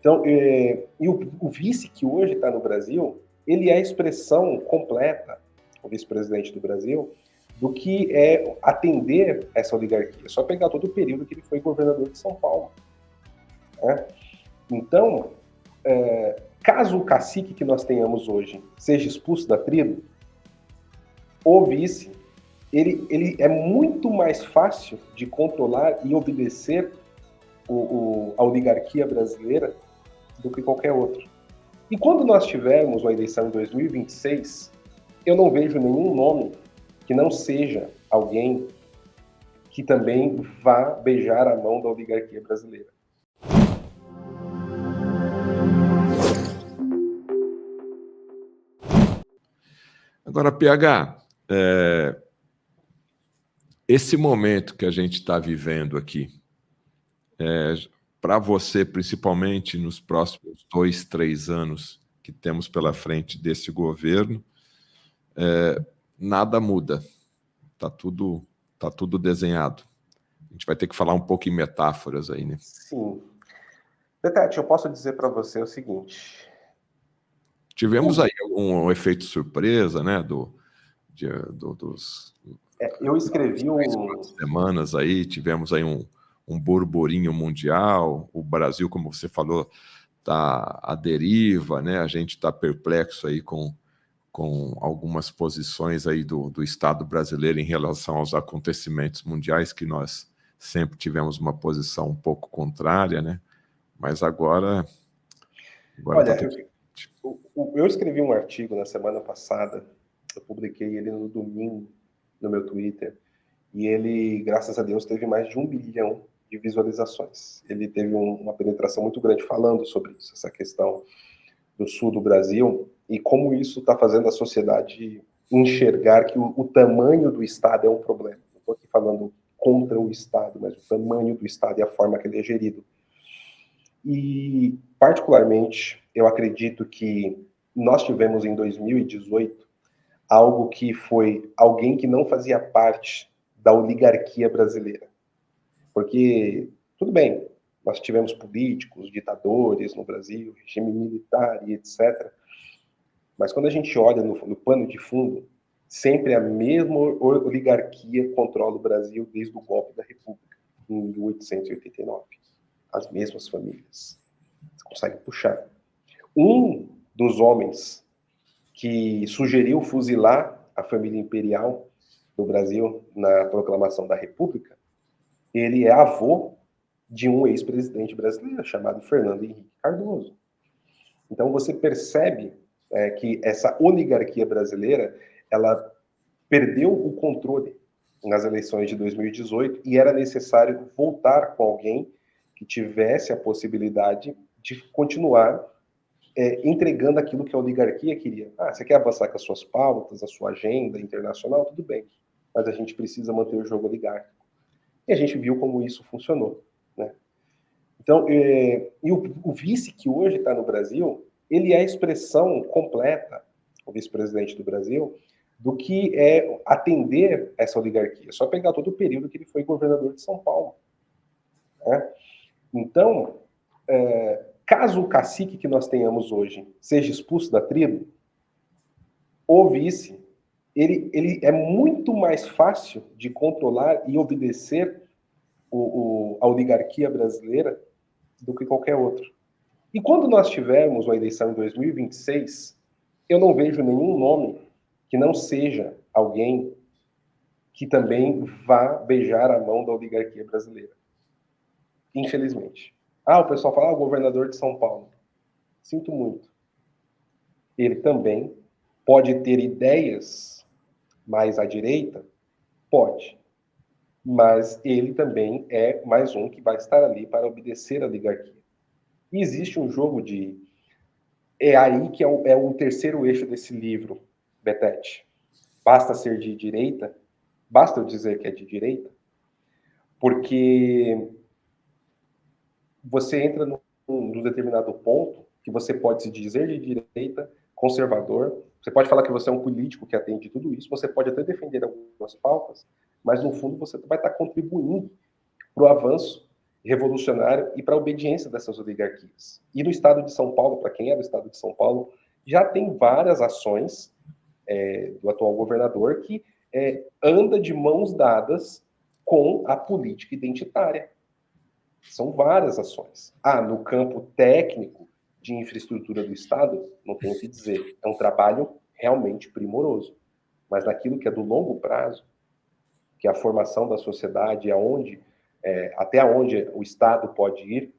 Então, o vice que hoje está no Brasil, ele é a expressão completa, o vice-presidente do Brasil, do que é atender essa oligarquia. É só pegar todo o período que ele foi governador de São Paulo. Né? Então, caso o cacique que nós tenhamos hoje seja expulso da tribo, o vice, ele é muito mais fácil de controlar e obedecer a oligarquia brasileira do que qualquer outro. E quando nós tivermos uma eleição em 2026, eu não vejo nenhum nome que não seja alguém que também vá beijar a mão da oligarquia brasileira. Agora, PH, esse momento que a gente está vivendo aqui, para você, principalmente nos próximos 2, 3 anos que temos pela frente desse governo, nada muda. Tá tudo desenhado. A gente vai ter que falar um pouco em metáforas aí, né? Sim. Betete, eu posso dizer para você o seguinte. Tivemos aí um efeito surpresa, né? Eu escrevi semanas aí, tivemos aí um burburinho mundial. O Brasil, como você falou, está à deriva, né? A gente está perplexo aí com algumas posições aí do Estado brasileiro em relação aos acontecimentos mundiais, que nós sempre tivemos uma posição um pouco contrária, né? Mas agora Olha, tá tudo... eu escrevi um artigo na semana passada, eu publiquei ele no domingo no meu Twitter, e ele, graças a Deus, teve mais de 1 bilhão de visualizações. Ele teve uma penetração muito grande falando sobre isso, essa questão do sul do Brasil, e como isso está fazendo a sociedade enxergar que o tamanho do Estado é um problema. Não estou aqui falando contra o Estado, mas o tamanho do Estado e a forma que ele é gerido. E, particularmente, eu acredito que nós tivemos em 2018 algo que foi alguém que não fazia parte da oligarquia brasileira. Porque, tudo bem, nós tivemos políticos, ditadores no Brasil, regime militar e etc. Mas quando a gente olha no pano de fundo, sempre a mesma oligarquia controla o Brasil desde o golpe da República, em 1889. As mesmas famílias. Você consegue puxar. Um dos homens que sugeriu fuzilar a família imperial do Brasil na proclamação da República, ele é avô de um ex-presidente brasileiro chamado Fernando Henrique Cardoso. Então você percebe que essa oligarquia brasileira, ela perdeu o controle nas eleições de 2018 e era necessário voltar com alguém que tivesse a possibilidade de continuar entregando aquilo que a oligarquia queria. Você quer avançar com as suas pautas, a sua agenda internacional? Tudo bem, mas a gente precisa manter o jogo oligárquico. E a gente viu como isso funcionou. Né? Então, o vice que hoje está no Brasil, ele é a expressão completa, o vice-presidente do Brasil, do que é atender essa oligarquia. É só pegar todo o período que ele foi governador de São Paulo. Né? Então, caso o cacique que nós tenhamos hoje seja expulso da tribo, o vice, ele é muito mais fácil de controlar e obedecer a oligarquia brasileira do que qualquer outro. E quando nós tivermos uma eleição em 2026, eu não vejo nenhum nome que não seja alguém que também vá beijar a mão da oligarquia brasileira. Infelizmente. O pessoal fala, o governador de São Paulo. Sinto muito. Ele também pode ter ideias mais à direita? Pode. Mas ele também é mais um que vai estar ali para obedecer à oligarquia. E existe um jogo de... É aí que é o terceiro eixo desse livro, Betete. Basta ser de direita? Basta eu dizer que é de direita? Porque você entra num determinado ponto que você pode se dizer de direita, conservador, você pode falar que você é um político que atende tudo isso, você pode até defender algumas pautas, mas no fundo você vai estar contribuindo para o avanço revolucionário e para a obediência dessas oligarquias. E no estado de São Paulo, para quem é do estado de São Paulo, já tem várias ações do atual governador que anda de mãos dadas com a política identitária. São várias ações. No campo técnico de infraestrutura do Estado, não tenho o que dizer. É um trabalho realmente primoroso. Mas naquilo que é do longo prazo, que é a formação da sociedade, até onde o Estado pode ir,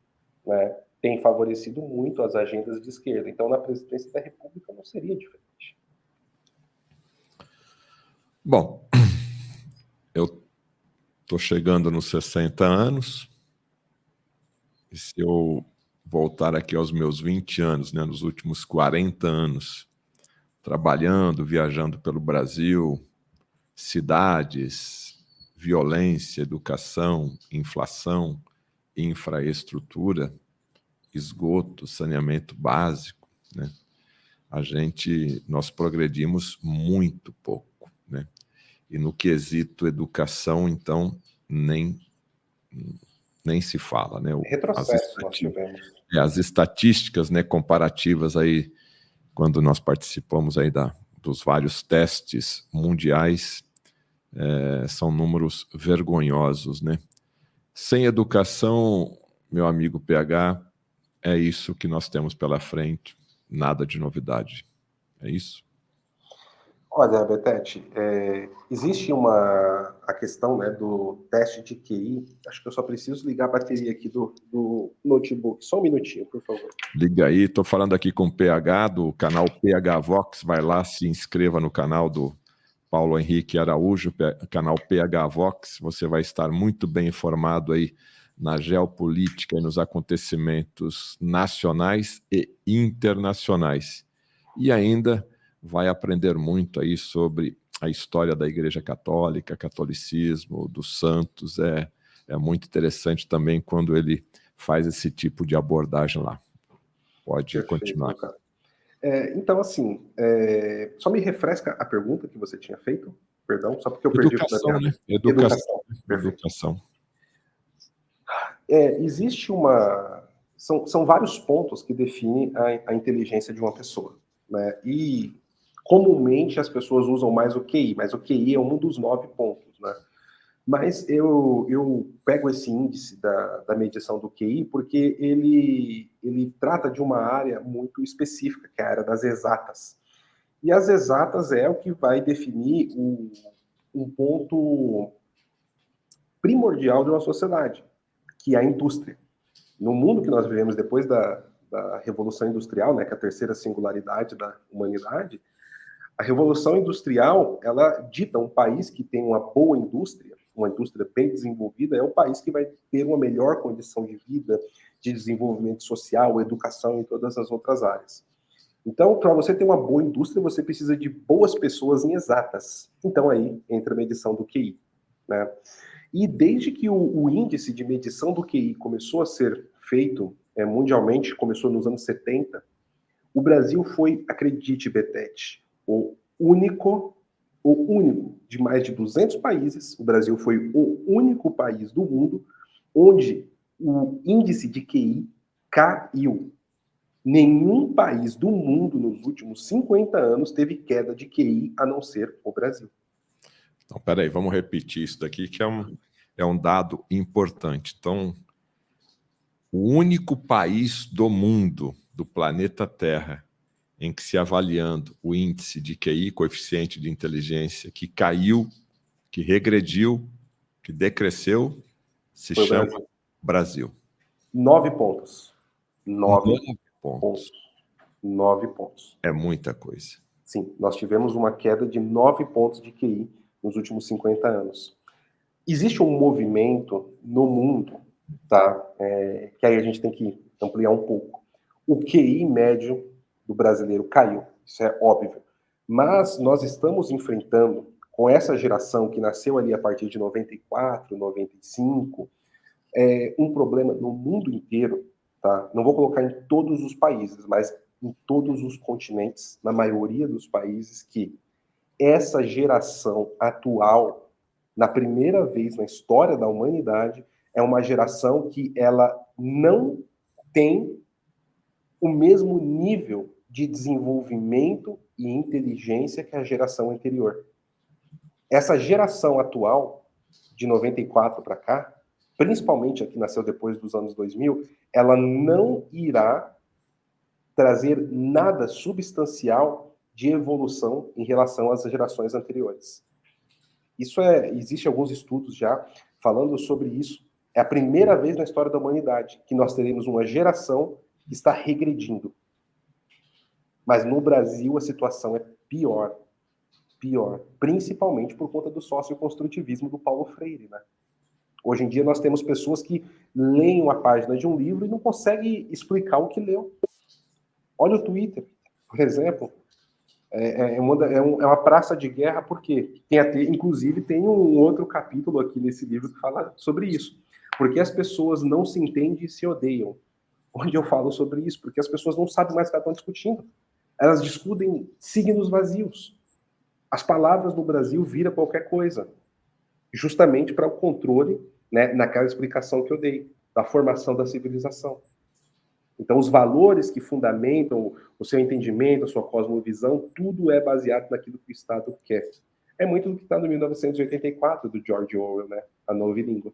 né, tem favorecido muito as agendas de esquerda. Então, na presidência da República não seria diferente. Bom, eu estou chegando nos 60 anos, e se eu voltar aqui aos meus 20 anos, né, nos últimos 40 anos, trabalhando, viajando pelo Brasil, cidades, violência, educação, inflação, infraestrutura, esgoto, saneamento básico, né? Nós progredimos muito pouco, né? E no quesito educação, então, nem se fala, né? Retrocesso nós tivemos. As estatísticas, né, comparativas aí, quando nós participamos aí dos vários testes mundiais, são números vergonhosos, né? Sem educação, meu amigo PH, é isso que nós temos pela frente, nada de novidade. É isso? Olha, Betete, existe a questão, né, do teste de QI. Acho que eu só preciso ligar a bateria aqui do notebook. Só um minutinho, por favor. Liga aí, estou falando aqui com o PH, do canal PH Vox. Vai lá, se inscreva no canal do Paulo Henrique Araújo, canal PH Vox. Você vai estar muito bem informado aí na geopolítica e nos acontecimentos nacionais e internacionais. E ainda vai aprender muito aí sobre a história da Igreja Católica, catolicismo, dos santos. É muito interessante também quando ele faz esse tipo de abordagem lá. Pode Perfeito, continuar. meu cara. Então, assim, só me refresca a pergunta que você tinha feito, perdão, só porque eu perdi o fio da Educação, meada. né? Educação, perfeito. Educação. Existe são vários pontos que definem a inteligência de uma pessoa, né? E comumente as pessoas usam mais o QI, mas o QI é um dos 9 pontos, né? Mas eu pego esse índice da medição do QI porque ele trata de uma área muito específica, que é a área das exatas. E as exatas é o que vai definir um ponto primordial de uma sociedade, que é a indústria. No mundo que nós vivemos depois da Revolução Industrial, né, que é a terceira singularidade da humanidade, a Revolução Industrial, ela dita um país que tem uma boa indústria, uma indústria bem desenvolvida, é o país que vai ter uma melhor condição de vida, de desenvolvimento social, educação e todas as outras áreas. Então, para você ter uma boa indústria, você precisa de boas pessoas em exatas. Então, aí entra a medição do QI, né? E desde que o índice de medição do QI começou a ser feito mundialmente, começou nos anos 70, o Brasil foi, acredite, Betete, o único de mais de 200 países, o Brasil foi o único país do mundo onde o índice de QI caiu. Nenhum país do mundo nos últimos 50 anos teve queda de QI, a não ser o Brasil. Então, peraí, vamos repetir isso daqui, que é um dado importante. Então, o único país do mundo, do planeta Terra, em que se avaliando o índice de QI, coeficiente de inteligência, que caiu, que regrediu, que decresceu, se Foi o chama Brasil. Brasil. 9 pontos. 9 9 pontos. 9 pontos. É muita coisa. Sim, nós tivemos uma queda de 9 pontos de QI nos últimos 50 anos. Existe um movimento no mundo, tá? Que aí a gente tem que ampliar um pouco. O QI médio do brasileiro caiu, isso é óbvio. Mas nós estamos enfrentando, com essa geração que nasceu ali a partir de 94, 95, um problema no mundo inteiro, tá? Não vou colocar em todos os países, mas em todos os continentes, na maioria dos países, que essa geração atual, na primeira vez na história da humanidade, é uma geração que ela não tem o mesmo nível de desenvolvimento e inteligência que a geração anterior. Essa geração atual, de 94 para cá, principalmente a que nasceu depois dos anos 2000, ela não irá trazer nada substancial de evolução em relação às gerações anteriores. Existe alguns estudos já falando sobre isso. É a primeira vez na história da humanidade que nós teremos uma geração que está regredindo. Mas no Brasil a situação é pior, principalmente por conta do socioconstrutivismo do Paulo Freire, né? Hoje em dia nós temos pessoas que leem uma página de um livro e não conseguem explicar o que leu. Olha o Twitter, por exemplo. É uma praça de guerra, porque inclusive tem um outro capítulo aqui nesse livro que fala sobre isso. Porque as pessoas não se entendem e se odeiam. Onde eu falo sobre isso? Porque as pessoas não sabem mais o que estão discutindo. Elas discutem signos vazios. As palavras no Brasil viram qualquer coisa. Justamente para o controle, né, naquela explicação que eu dei, da formação da civilização. Então, os valores que fundamentam o seu entendimento, a sua cosmovisão, tudo é baseado naquilo que o Estado quer. É muito do que está no 1984, do George Orwell, né? A Nova Língua.